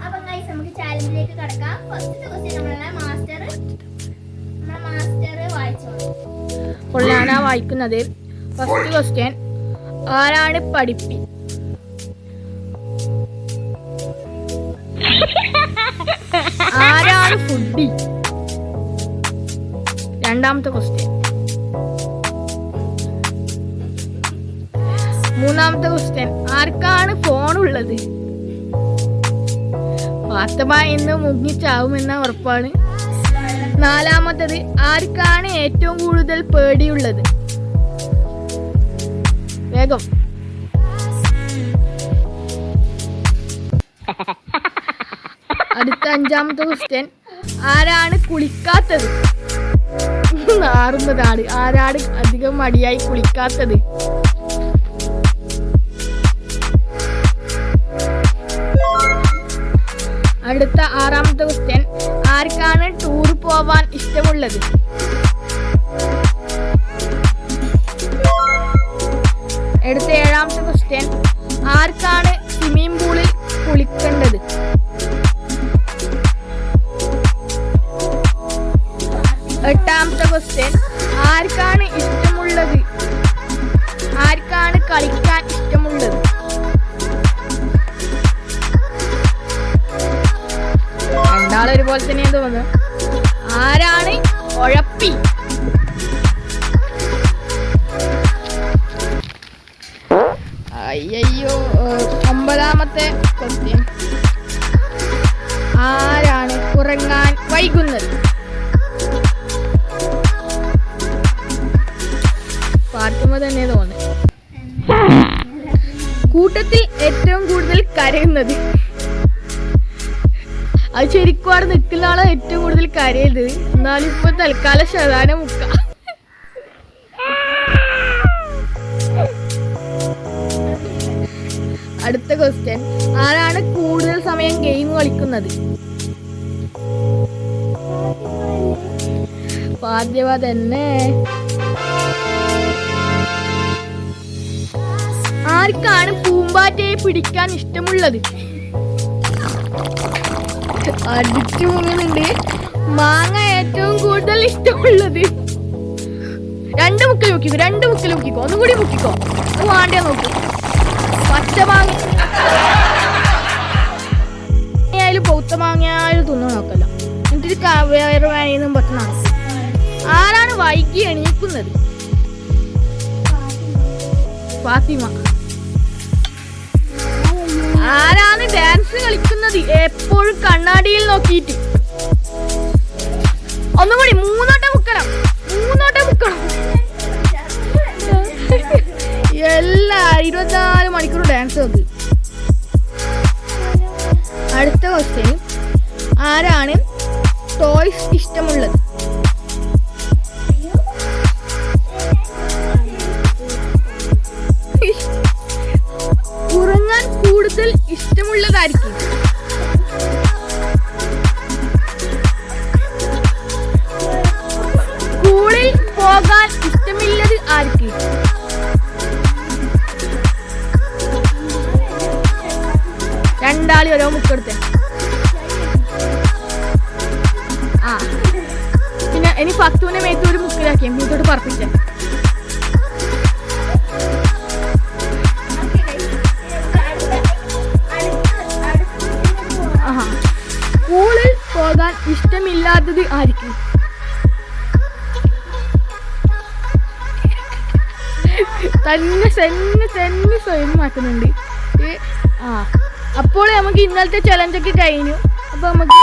അപ്പം ഗൈസ് നമുക്ക് ചാലഞ്ചിലേക്ക് കടക്കാം. ഫസ്റ്റ് ക്വസ്റ്റ്യൻ നമ്മളെ മാസ്റ്റർ വായിച്ചോളൂ. അപ്പോൾ ഞാനാ വായിക്കുന്നത്. ഫസ്റ്റ് ക്വസ്റ്റ്യൻ, ആരാണ് പഠിപ്പി? ആരാണ് ഫുഡി? രണ്ടാമത്തെ ക്വസ്റ്റ്യൻ. മൂന്നാമത്തെ ക്വസ്റ്റ്യൻ, ആർക്കാണ് ഫോൺ ഉള്ളത്? ഫാത്തിമ ഇന്ന് മുങ്ങിച്ചാവുമെന്ന ഉറപ്പാണ്. നാലാമത്തത്, ആർക്കാണ് ഏറ്റവും കൂടുതൽ പേടിയുള്ളത്? വേഗം. അടുത്ത അഞ്ചാമത്തെ ക്വസ്റ്റ്യൻ, ആരാണ് കുളിക്കാത്തത്? നാറുന്നതാണ്. ആരാണ് അധികം മടിയായി കുളിക്കാത്തത്? അടുത്ത ആറാമത്തെ ക്വസ്റ്റ്യൻ, ആർക്കാണ് ടൂർ പോവാൻ ഇഷ്ടമുള്ളത്? അടുത്ത ഏഴാമത്തെ ക്വസ്റ്റ്യൻ, ആർക്കാണ് സ്വിമ്മിംഗ് പൂളിൽ കുളിക്കേണ്ടത്? എട്ടാമത്തെ ക്വസ്റ്റ്യൻ, ആർക്കാണ് ഇഷ്ടമുള്ളത്? ആർക്കാണ് കളിക്കാൻ ഇഷ്ടമുള്ളത്? രണ്ടാളൊരുപോലെ തന്നെയാണ് തോന്നുന്നത്. ആരാണ് ഉഴപ്പി? അയ്യോ. ഒമ്പതാമത്തെ ക്വസ്റ്റ്യൻ, ആരാണ് ഉറങ്ങാൻ വൈകുന്നത്? ഫാത്തിമ തന്നെ തോന്നുന്നു. കൂട്ടത്തിൽ ഏറ്റവും കൂടുതൽ കരയുന്നത്? അത് ശരിക്കും അവിടെ നിൽക്കുന്ന ആളെ ഏറ്റവും കൂടുതൽ കരയത്. എന്നാലും ഇപ്പൊ തൽക്കാലം ശതാന മുക്ക. അടുത്ത ക്വസ്റ്റ്യൻ, ആരാണ് കൂടുതൽ സമയം ഗെയിം കളിക്കുന്നത്? ഫാത്തിമ തന്നെ. ആർക്കാണ് പൂമ്പാറ്റയെ പിടിക്കാൻ ഇഷ്ടമുള്ളത്? അടിച്ചു മുങ്ങുന്നുണ്ട്. മാങ്ങ ഏറ്റവും കൂടുതൽ ഇഷ്ടമുള്ളത്? രണ്ട് മുക്കൽ മുക്കിക്കോ. ഒന്നും കൂടി മുക്കിക്കോ. വാണ്ടേ നോക്കൂ. പച്ച മാങ്ങ ആയാലും പൗത്ത മാങ്ങ ആയാലും തിന്നു നോക്കല്ല. എന്നിട്ട് വേറെ വേണേന്നും പറ്റുന്നതാണ്. ആരാണ് വൈകി എണീക്കുന്നത്? ഫാത്തിമ. ആരാണ് ഡാൻസ് കളിക്കുന്നത് എപ്പോഴും കണ്ണാടിയിൽ നോക്കിയിട്ട്? ഒന്നും കൂടി. മൂന്നോട്ടം മുക്കണം. എല്ലാ 24 മണിക്കൂർ ഡാൻസ് നോക്ക്. അടുത്ത ക്വസ്റ്റ്യൻ, ആരാണ് ടോയ്സ് ഇഷ്ടമുള്ളത്? ഉറങ്ങാൻ കൂടുതൽ ഇഷ്ടമുള്ളതായിരിക്കും? സ്കൂളിൽ പോകാൻ ഇഷ്ടമില്ലത് ആർക്ക്? രണ്ടാളി ഓരോ മുക്കെടുത്തേ. പിന്നെ ഇനി ഫക്തുവിനെ മേത്തോട് മുക്കിലാക്കിയ മേത്തോട് പറപ്പിച്ച. സ്കൂളിൽ പോകാൻ ഇഷ്ടമില്ലാത്തത് ആർക്ക്? തന്നെ സ്വയം മാറ്റുന്നുണ്ട്. അപ്പോൾ നമുക്ക് ഇന്നലത്തെ ചലഞ്ചൊക്കെ കഴിഞ്ഞു. അപ്പൊ നമുക്ക്